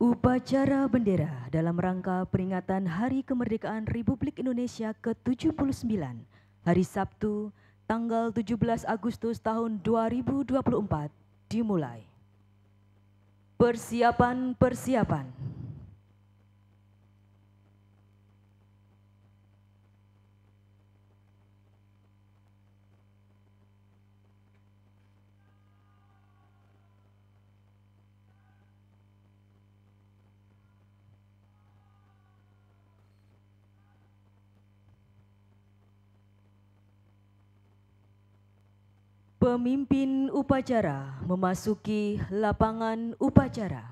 Upacara bendera dalam rangka peringatan Hari Kemerdekaan Republik Indonesia ke-79, hari Sabtu, tanggal 17 Agustus tahun 2024, dimulai. Persiapan. Pemimpin upacara memasuki lapangan upacara.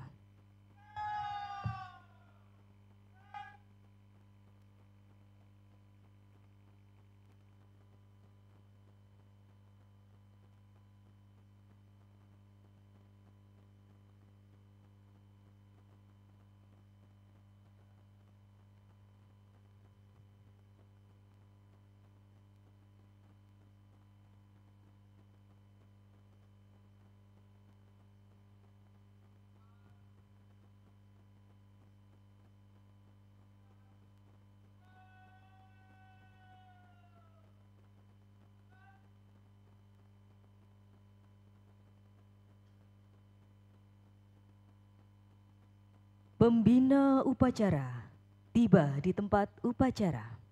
Pembina upacara tiba di tempat upacara.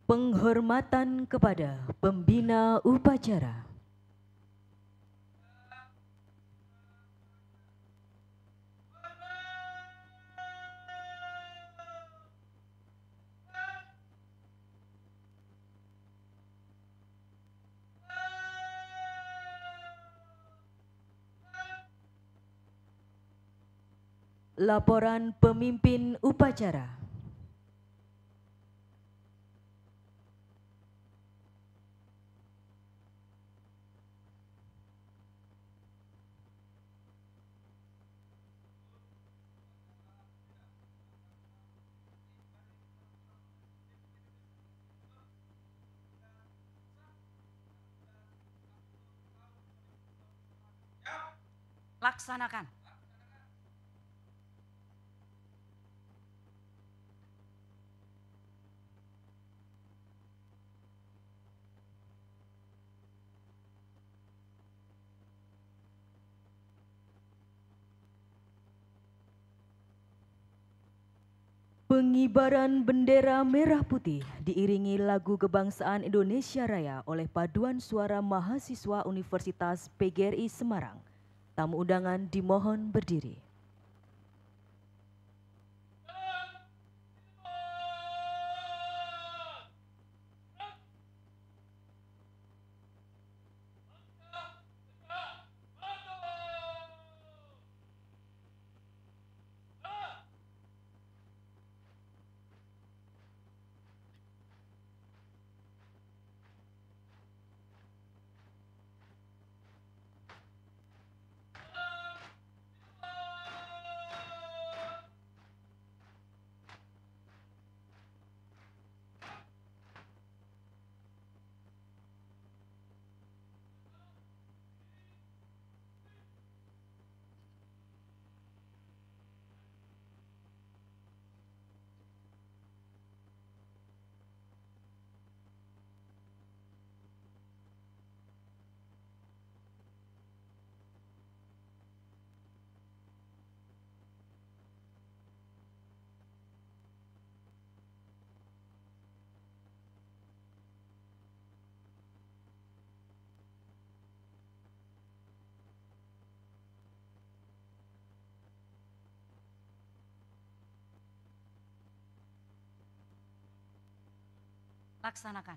Penghormatan kepada pembina upacara. Laporan pemimpin upacara. Laksanakan. Pengibaran bendera merah putih diiringi lagu kebangsaan Indonesia Raya oleh paduan suara mahasiswa Universitas PGRI Semarang. Tamu undangan dimohon berdiri. Laksanakan.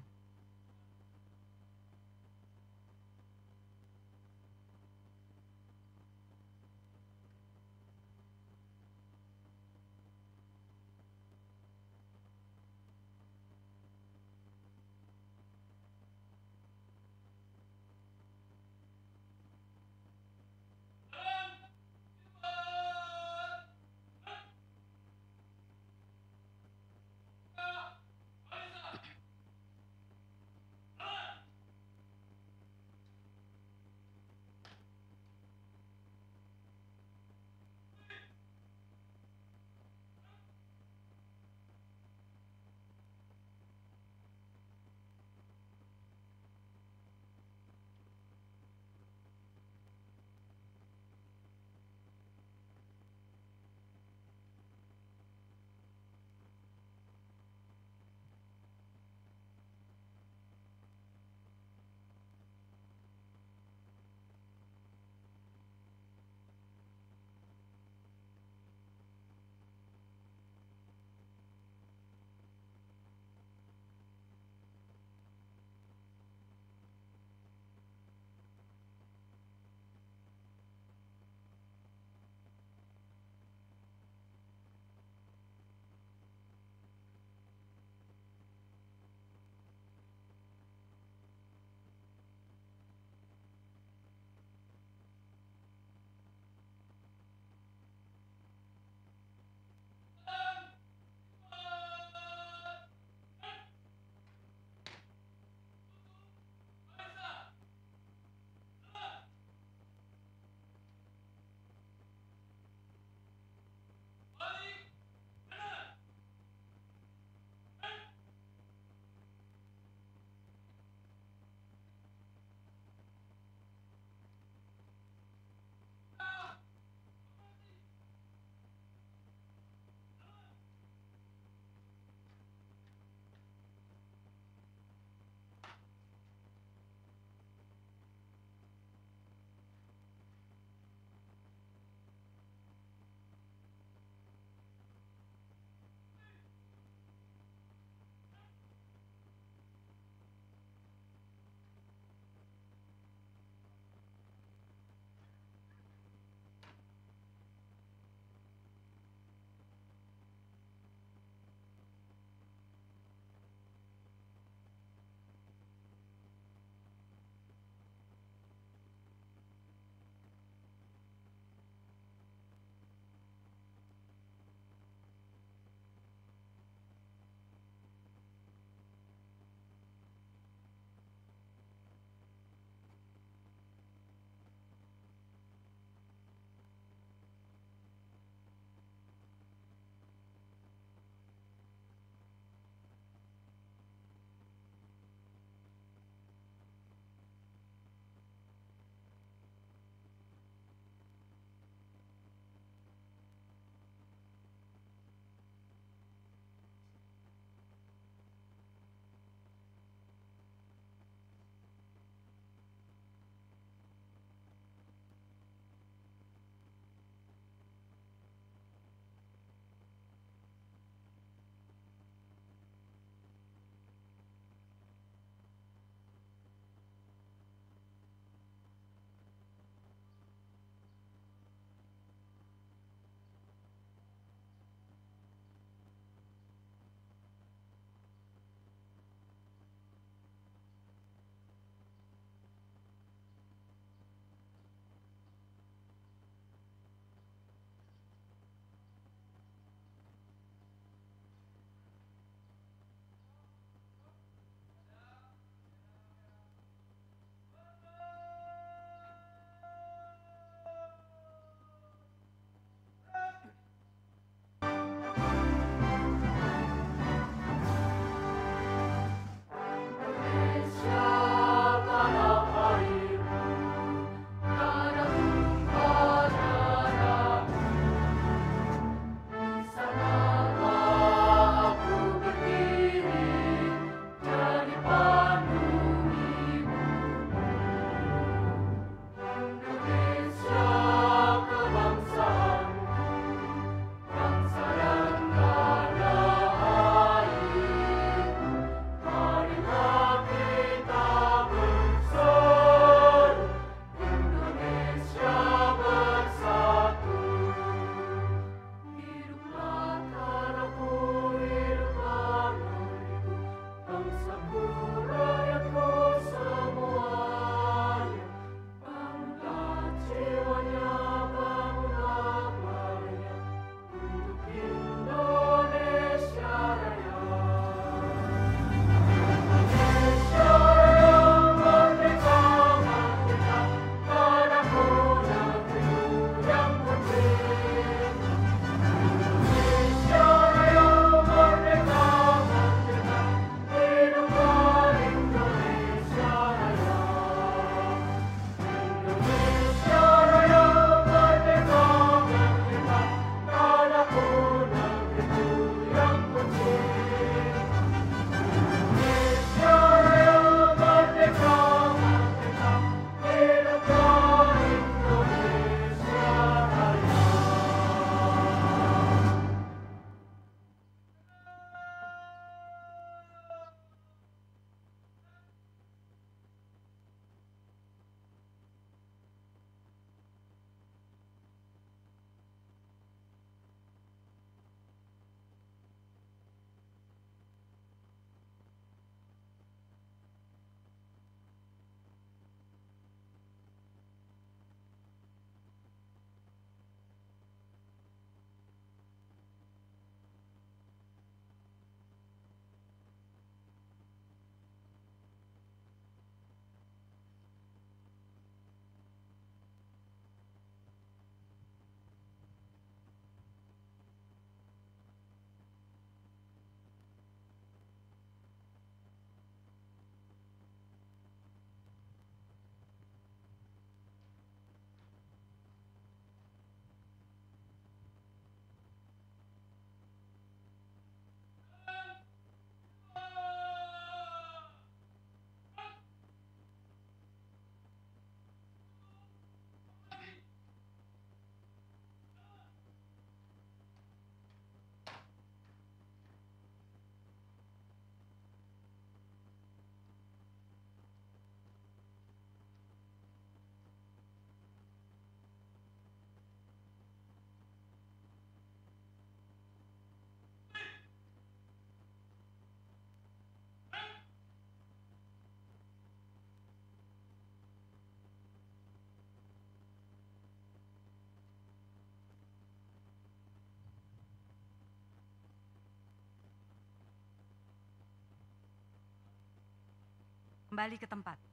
Kembali ke tempat.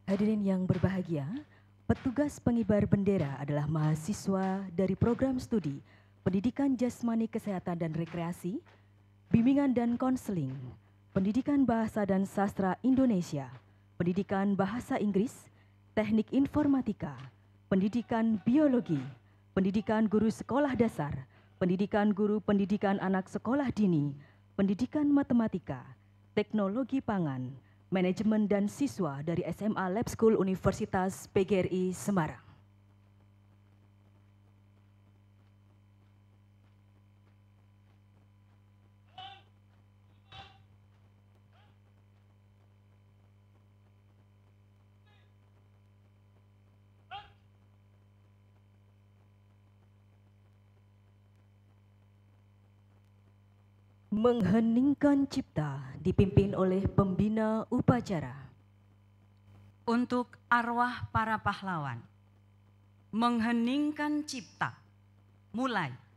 Hadirin yang berbahagia, petugas pengibar bendera adalah mahasiswa dari program studi Pendidikan Jasmani Kesehatan dan Rekreasi, Bimbingan dan Konseling, Pendidikan Bahasa dan Sastra Indonesia, Pendidikan Bahasa Inggris, Teknik Informatika, Pendidikan Biologi, Pendidikan Guru Sekolah Dasar, Pendidikan Guru Pendidikan Anak Sekolah Dini, Pendidikan Matematika, Teknologi Pangan, Manajemen dan siswa dari SMA Lab School Universitas PGRI Semarang. Mengheningkan Cipta dipimpin oleh pembina upacara. Untuk arwah para pahlawan. Mengheningkan cipta. Mulai.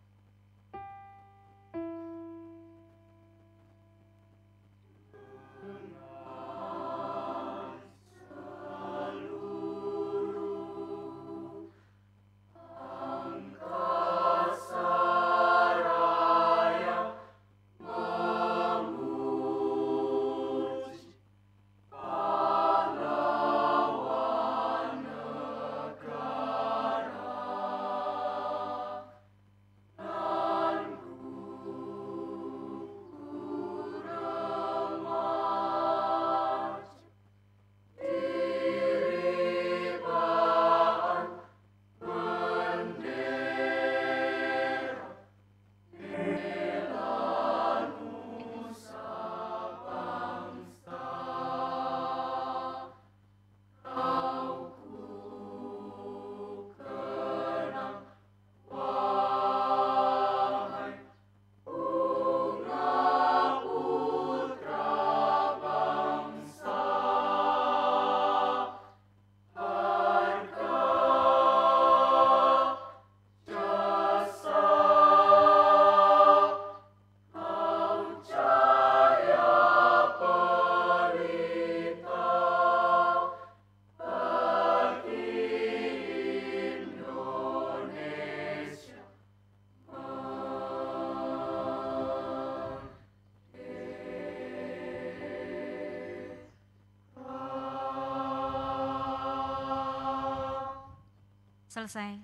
Selesai.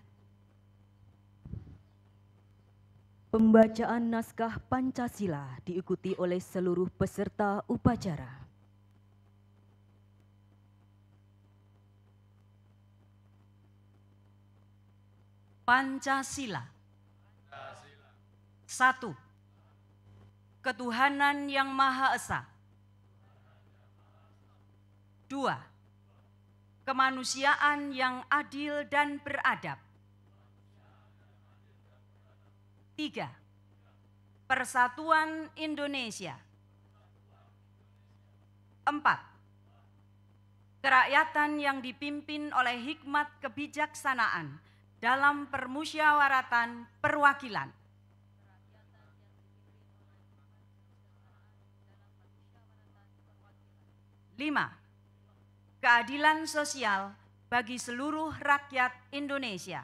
Pembacaan naskah Pancasila diikuti oleh seluruh peserta upacara. Pancasila. 1. Ketuhanan yang Maha Esa. 2. Kemanusiaan yang adil dan beradab. 3. Persatuan Indonesia. 4. kerakyatan yang dipimpin oleh hikmat kebijaksanaan dalam permusyawaratan perwakilan. 5. Keadilan sosial bagi seluruh rakyat Indonesia.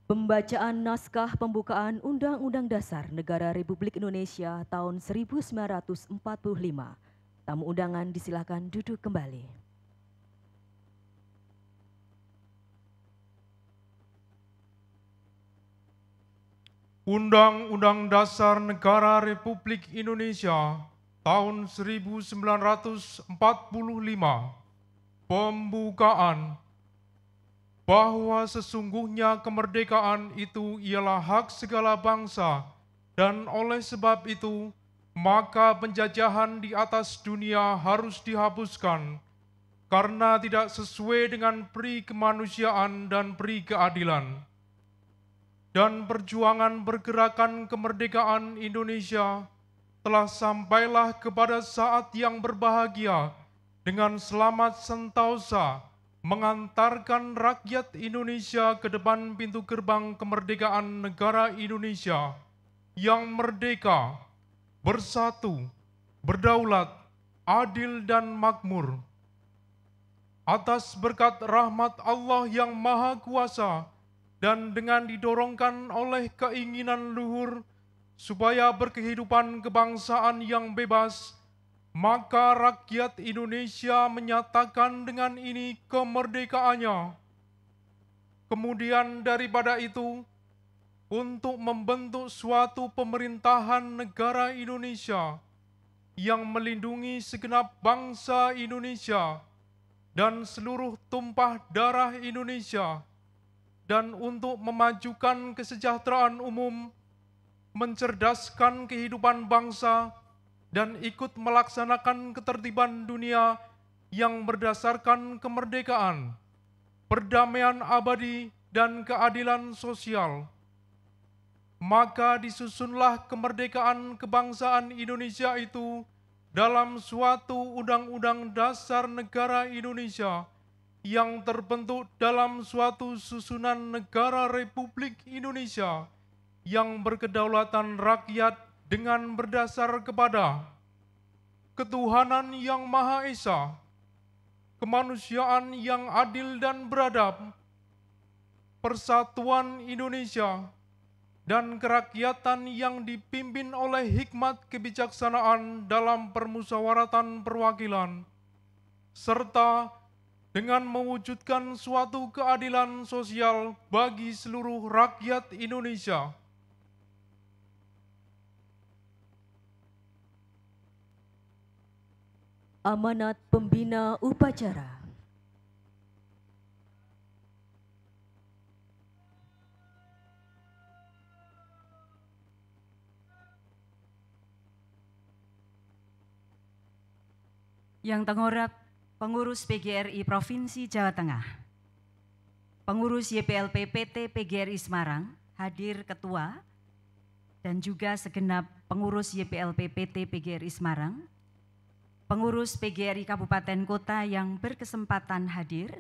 Pembacaan naskah pembukaan Undang-Undang Dasar Negara Republik Indonesia tahun 1945. Tamu undangan disilakan duduk kembali. Undang-Undang Dasar Negara Republik Indonesia tahun 1945. Pembukaan. Bahwa sesungguhnya kemerdekaan itu ialah hak segala bangsa, dan oleh sebab itu, maka penjajahan di atas dunia harus dihapuskan, karena tidak sesuai dengan peri kemanusiaan dan peri keadilan. Dan perjuangan pergerakan kemerdekaan Indonesia telah sampailah kepada saat yang berbahagia dengan selamat sentosa mengantarkan rakyat Indonesia ke depan pintu gerbang kemerdekaan negara Indonesia yang merdeka, bersatu, berdaulat, adil dan makmur. Atas berkat rahmat Allah yang Maha Kuasa, dan dengan didorongkan oleh keinginan luhur supaya berkehidupan kebangsaan yang bebas, maka rakyat Indonesia menyatakan dengan ini kemerdekaannya. Kemudian daripada itu, untuk membentuk suatu pemerintahan negara Indonesia yang melindungi segenap bangsa Indonesia dan seluruh tumpah darah Indonesia, dan untuk memajukan kesejahteraan umum, mencerdaskan kehidupan bangsa, dan ikut melaksanakan ketertiban dunia yang berdasarkan kemerdekaan, perdamaian abadi, dan keadilan sosial. Maka disusunlah kemerdekaan kebangsaan Indonesia itu dalam suatu Undang-Undang Dasar Negara Indonesia yang terbentuk dalam suatu susunan negara Republik Indonesia yang berkedaulatan rakyat dengan berdasar kepada ketuhanan yang Maha Esa, kemanusiaan yang adil dan beradab, persatuan Indonesia, dan kerakyatan yang dipimpin oleh hikmat kebijaksanaan dalam permusyawaratan perwakilan, serta dengan mewujudkan suatu keadilan sosial bagi seluruh rakyat Indonesia. Amanat Pembina Upacara. Yang tenghorap Pengurus PGRI Provinsi Jawa Tengah, Pengurus YPLP PT PGRI Semarang, hadir Ketua, dan juga segenap Pengurus YPLP PT PGRI Semarang, Pengurus PGRI Kabupaten Kota yang berkesempatan hadir,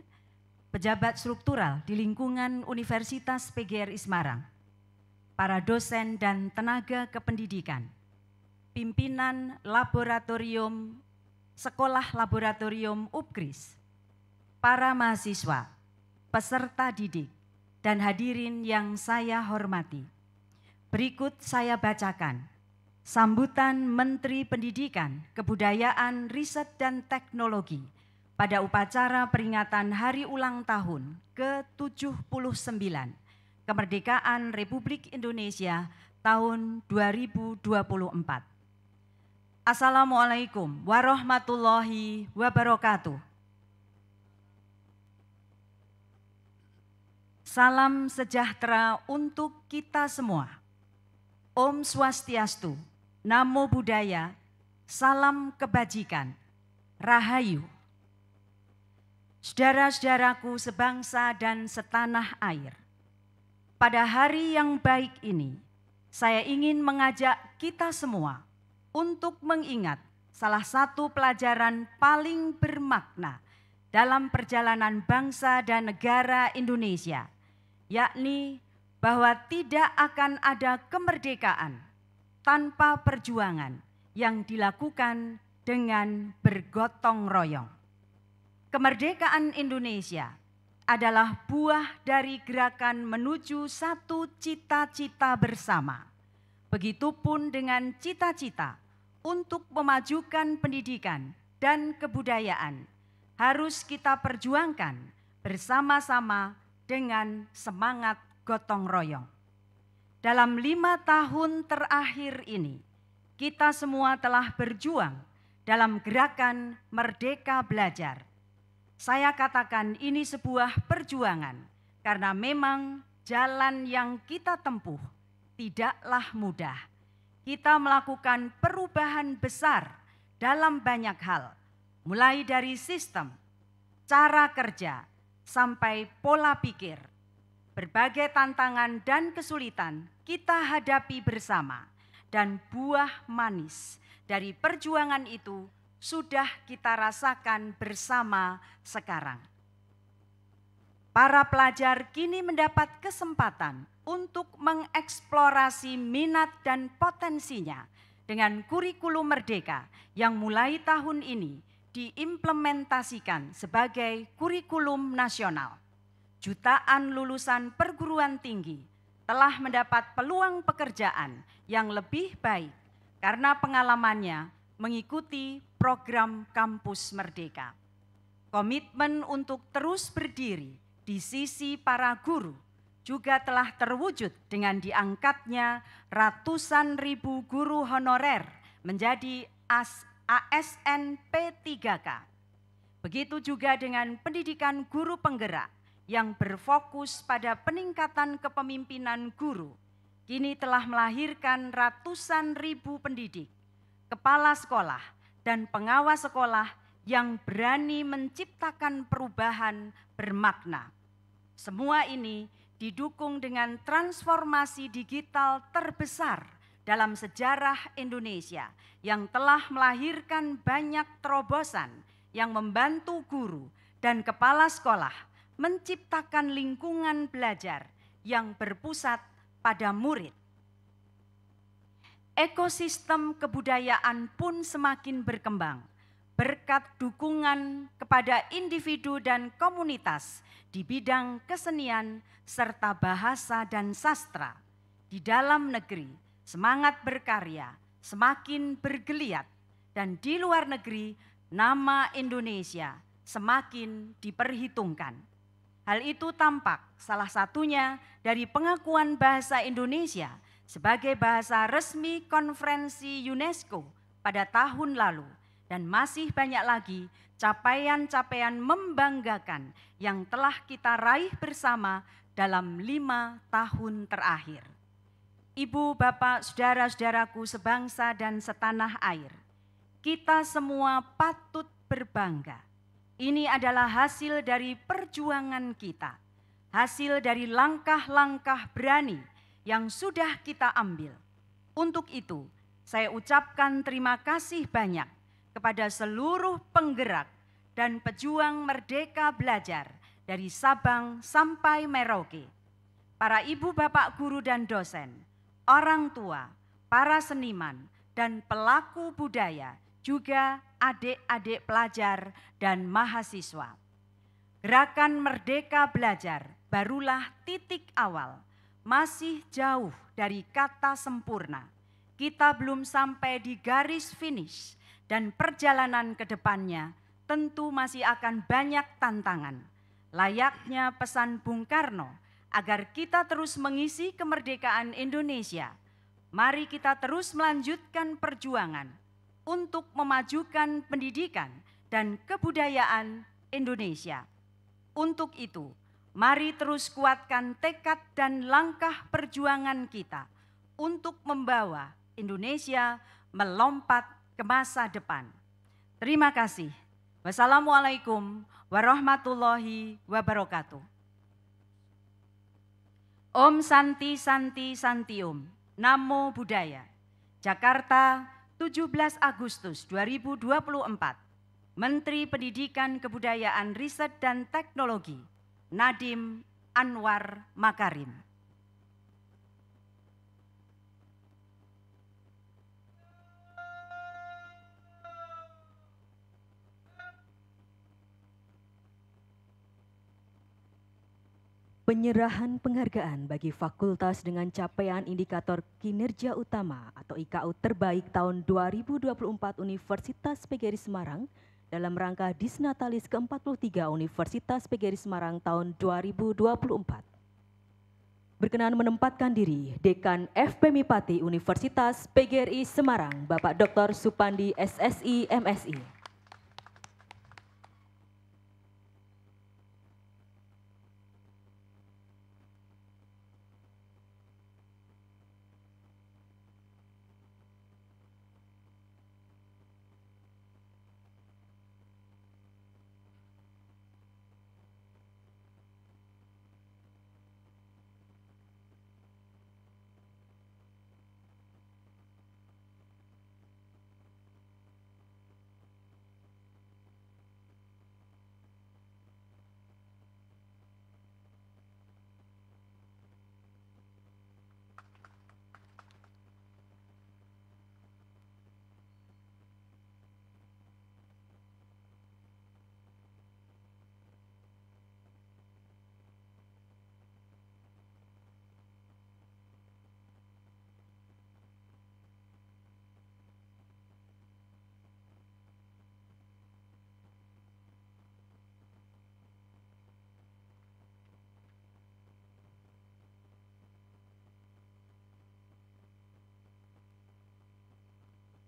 pejabat struktural di lingkungan Universitas PGRI Semarang, para dosen dan tenaga kependidikan, pimpinan laboratorium Sekolah Laboratorium UPKRIS, para mahasiswa, peserta didik, dan hadirin yang saya hormati. Berikut saya bacakan sambutan Menteri Pendidikan, Kebudayaan, Riset, dan Teknologi pada upacara peringatan Hari Ulang Tahun ke-79 Kemerdekaan Republik Indonesia tahun 2024. Assalamualaikum warahmatullahi wabarakatuh. Salam sejahtera untuk kita semua. Om Swastiastu, Namo Buddhaya, salam kebajikan, Rahayu. Saudara-saudaraku sebangsa dan setanah air, pada hari yang baik ini, saya ingin mengajak kita semua untuk mengingat salah satu pelajaran paling bermakna dalam perjalanan bangsa dan negara Indonesia, yakni bahwa tidak akan ada kemerdekaan tanpa perjuangan yang dilakukan dengan bergotong royong. Kemerdekaan Indonesia adalah buah dari gerakan menuju satu cita-cita bersama. Begitupun dengan cita-cita untuk memajukan pendidikan dan kebudayaan harus kita perjuangkan bersama-sama dengan semangat gotong royong. Dalam 5 tahun terakhir ini, kita semua telah berjuang dalam gerakan Merdeka Belajar. Saya katakan ini sebuah perjuangan karena memang jalan yang kita tempuh tidaklah mudah. Kita melakukan perubahan besar dalam banyak hal, mulai dari sistem, cara kerja, sampai pola pikir. Berbagai tantangan dan kesulitan kita hadapi bersama, dan buah manis dari perjuangan itu sudah kita rasakan bersama sekarang. Para pelajar kini mendapat kesempatan untuk mengeksplorasi minat dan potensinya dengan kurikulum Merdeka yang mulai tahun ini diimplementasikan sebagai kurikulum nasional. Jutaan lulusan perguruan tinggi telah mendapat peluang pekerjaan yang lebih baik karena pengalamannya mengikuti program Kampus Merdeka. Komitmen untuk terus berdiri di sisi para guru juga telah terwujud dengan diangkatnya ratusan ribu guru honorer menjadi ASN P3K. Begitu juga dengan pendidikan guru penggerak yang berfokus pada peningkatan kepemimpinan guru, kini telah melahirkan ratusan ribu pendidik, kepala sekolah, dan pengawas sekolah yang berani menciptakan perubahan bermakna. Semua ini didukung dengan transformasi digital terbesar dalam sejarah Indonesia yang telah melahirkan banyak terobosan yang membantu guru dan kepala sekolah menciptakan lingkungan belajar yang berpusat pada murid. Ekosistem kebudayaan pun semakin berkembang berkat dukungan kepada individu dan komunitas di bidang kesenian serta bahasa dan sastra. Di dalam negeri, semangat berkarya semakin bergeliat, dan di luar negeri, nama Indonesia semakin diperhitungkan. Hal itu tampak salah satunya dari pengakuan bahasa Indonesia sebagai bahasa resmi konferensi UNESCO pada tahun lalu, dan masih banyak lagi capaian-capaian membanggakan yang telah kita raih bersama dalam 5 tahun terakhir. Ibu, bapak, saudara-saudaraku sebangsa dan setanah air, kita semua patut berbangga. Ini adalah hasil dari perjuangan kita, hasil dari langkah-langkah berani yang sudah kita ambil. Untuk itu, saya ucapkan terima kasih banyak kepada seluruh penggerak dan pejuang Merdeka Belajar dari Sabang sampai Merauke, para ibu bapak guru dan dosen, orang tua, para seniman, dan pelaku budaya, juga adik-adik pelajar dan mahasiswa. Gerakan Merdeka Belajar barulah titik awal, masih jauh dari kata sempurna. Kita belum sampai di garis finish, dan perjalanan ke depannya tentu masih akan banyak tantangan. Layaknya pesan Bung Karno, agar kita terus mengisi kemerdekaan Indonesia, mari kita terus melanjutkan perjuangan untuk memajukan pendidikan dan kebudayaan Indonesia. Untuk itu, mari terus kuatkan tekad dan langkah perjuangan kita untuk membawa Indonesia melompat ke masa depan. Terima kasih. Wassalamualaikum warahmatullahi wabarakatuh. Om Santi Santi Santium, Namo Buddhaya. Jakarta, 17 Agustus 2024. Menteri Pendidikan Kebudayaan Riset dan Teknologi, Nadiem Anwar Makarim. Penyerahan penghargaan bagi fakultas dengan capaian indikator kinerja utama atau IKU terbaik tahun 2024 Universitas PGRI Semarang dalam rangka Disnatalis ke-43 Universitas PGRI Semarang tahun 2024. Berkenan menempatkan diri Dekan FPMI Pati Universitas PGRI Semarang, Bapak Dr. Supandi SSI MSI.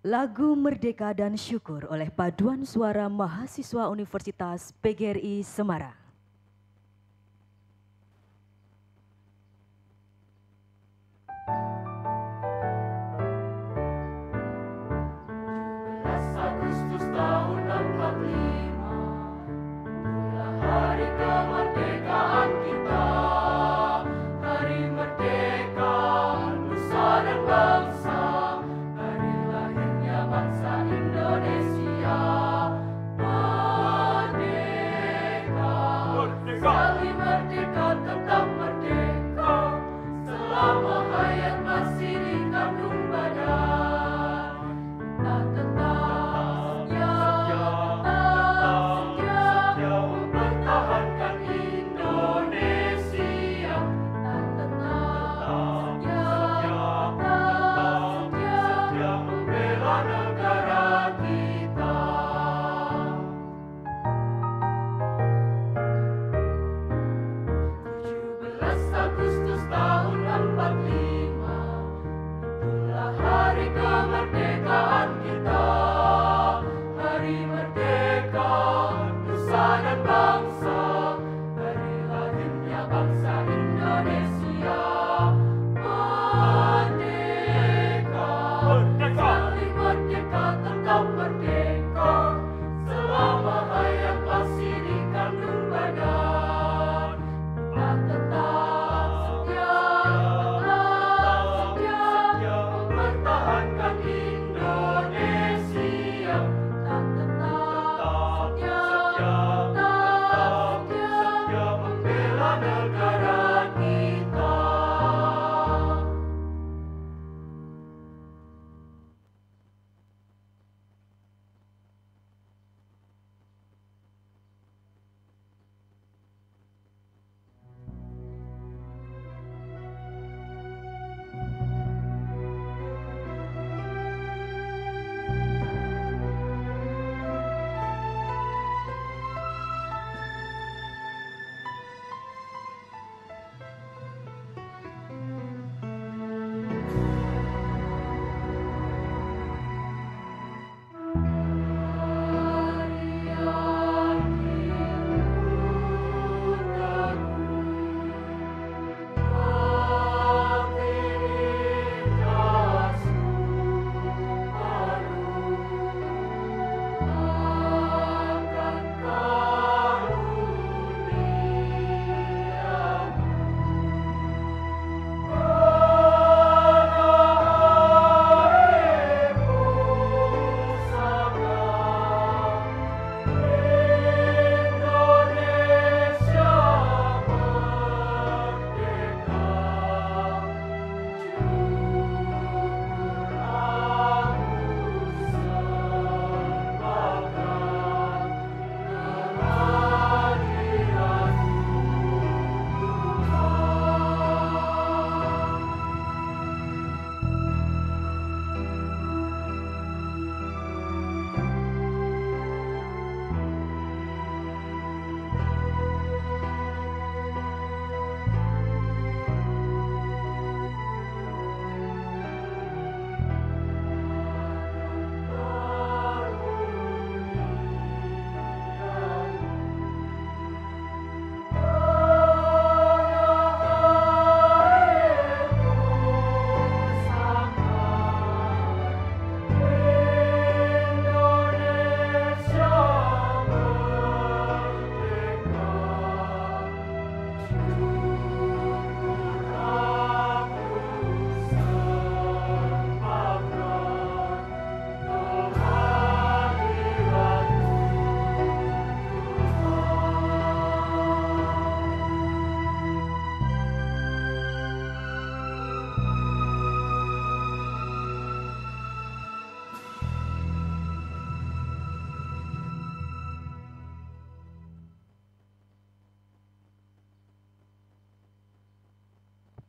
Lagu Merdeka dan Syukur oleh Paduan Suara Mahasiswa Universitas PGRI Semarang. Agustus tahun 45, itulah hari kemerdekaan kita, hari merdeka nusa dan bangsa, hari lahirnya bangsa Indonesia merdeka.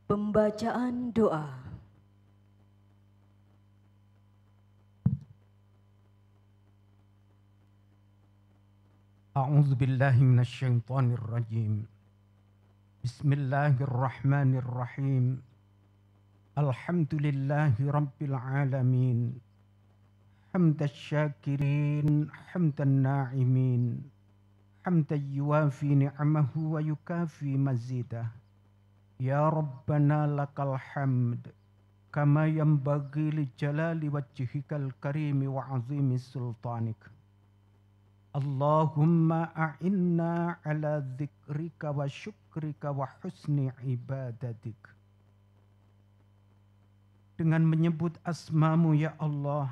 Pembacaan doa. A'udzu billahi minasyaitonir rajim. Bismillahirrahmanirrahim. Alhamdulillahi rabbil alamin. Hamdasy syakirin, hamdan na'imin. Hamdan yuwafi ni'amahu wa yukafi mazidah. Ya Rabbana lakal hamd. Kama yanbaghi li jalali wajhikal karimi wa azimi sultanik. Allahumma a'inna ala dzikrika wa syukrika wa husni ibadatik. Dengan menyebut asmamu ya Allah,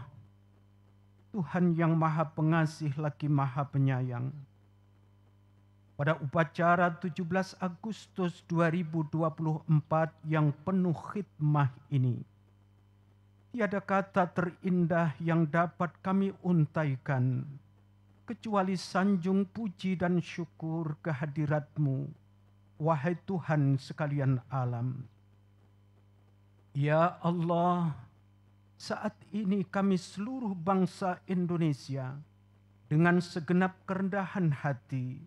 Tuhan yang maha pengasih lagi maha penyayang. Pada upacara 17 Agustus 2024 yang penuh khidmah ini, tiada kata terindah yang dapat kami untaikan kecuali sanjung puji dan syukur kehadirat-Mu, wahai Tuhan sekalian alam. Ya Allah, saat ini kami seluruh bangsa Indonesia dengan segenap kerendahan hati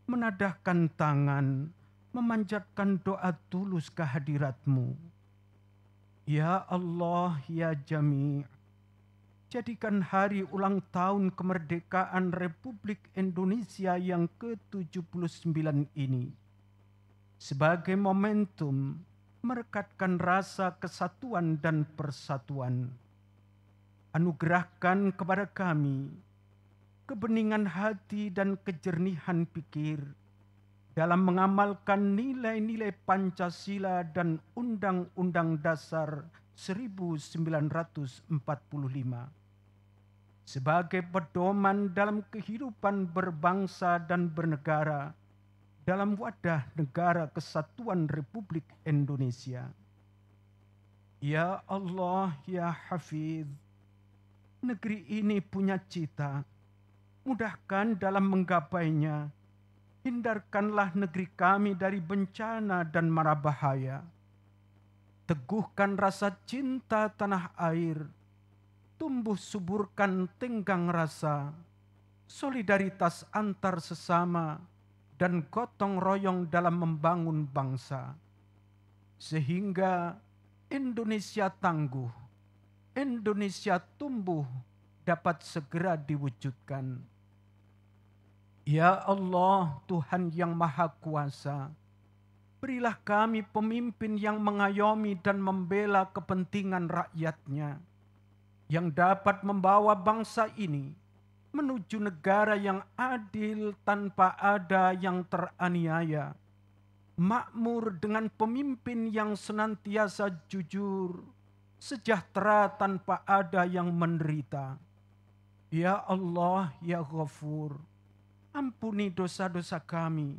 menadahkan tangan, memanjatkan doa tulus kehadirat-Mu. Ya Allah, ya Jami', jadikan hari ulang tahun kemerdekaan Republik Indonesia yang ke-79 ini sebagai momentum merekatkan rasa kesatuan dan persatuan. Anugerahkan kepada kami kebeningan hati dan kejernihan pikir dalam mengamalkan nilai-nilai Pancasila dan Undang-Undang Dasar 1945 sebagai pedoman dalam kehidupan berbangsa dan bernegara dalam wadah negara kesatuan Republik Indonesia. Ya Allah, ya Hafidz, negeri ini punya cita, mudahkan dalam menggapainya. Hindarkanlah negeri kami dari bencana dan mara bahaya. Teguhkan rasa cinta tanah air, tumbuh suburkan tenggang rasa, solidaritas antar sesama, dan gotong royong dalam membangun bangsa. Sehingga Indonesia tangguh, Indonesia tumbuh dapat segera diwujudkan. Ya Allah, Tuhan yang Maha Kuasa, berilah kami pemimpin yang mengayomi dan membela kepentingan rakyatnya, yang dapat membawa bangsa ini menuju negara yang adil tanpa ada yang teraniaya, makmur dengan pemimpin yang senantiasa jujur, sejahtera tanpa ada yang menderita. Ya Allah, ya Ghafur, ampuni dosa-dosa kami,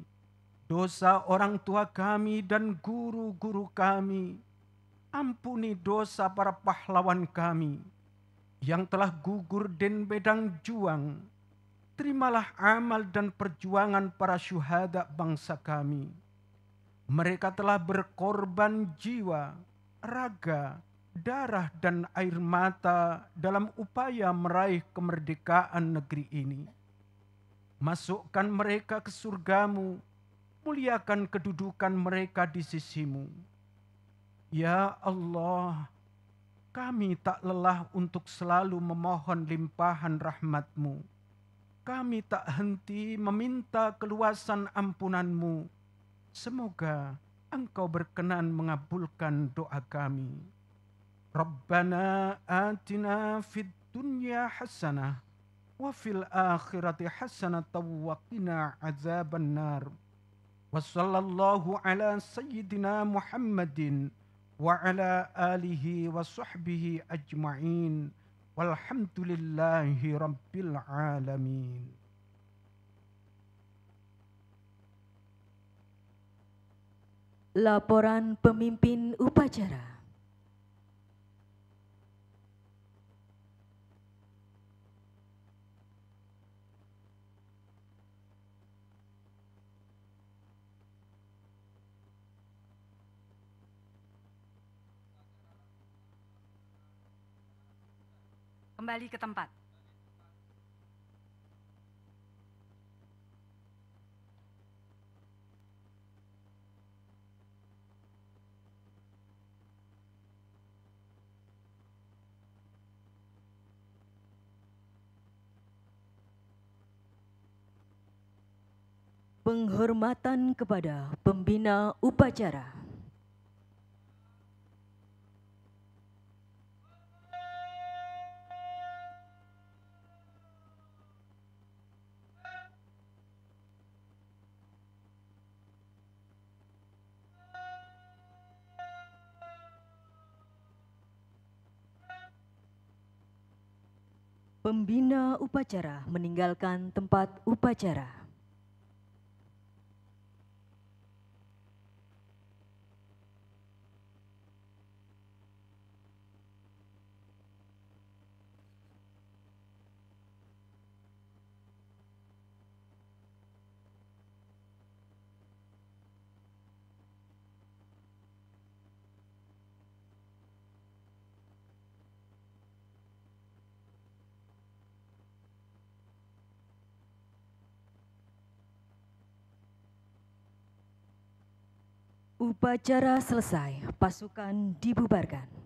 dosa orang tua kami dan guru-guru kami. Ampuni dosa para pahlawan kami yang telah gugur den bedang juang. Terimalah amal dan perjuangan para syuhada bangsa kami. Mereka telah berkorban jiwa, raga, darah dan air mata dalam upaya meraih kemerdekaan negeri ini. Masukkan mereka ke surga-Mu, muliakan kedudukan mereka di sisi-Mu. Ya Allah, kami tak lelah untuk selalu memohon limpahan rahmat-Mu. Kami tak henti meminta keluasan ampunan-Mu. Semoga Engkau berkenan mengabulkan doa kami. Rabbana atina fid dunya hasanah wa fil akhirati hasanatan wa qina azabannar. Wa sallallahu ala sayyidina Muhammadin wa ala alihi wa sahbihi ajma'in. Walhamdulillahi rabbil alamin. Laporan pemimpin upacara. Kembali ke tempat. Penghormatan kepada pembina upacara. Pembina upacara meninggalkan tempat upacara. Upacara selesai, pasukan dibubarkan.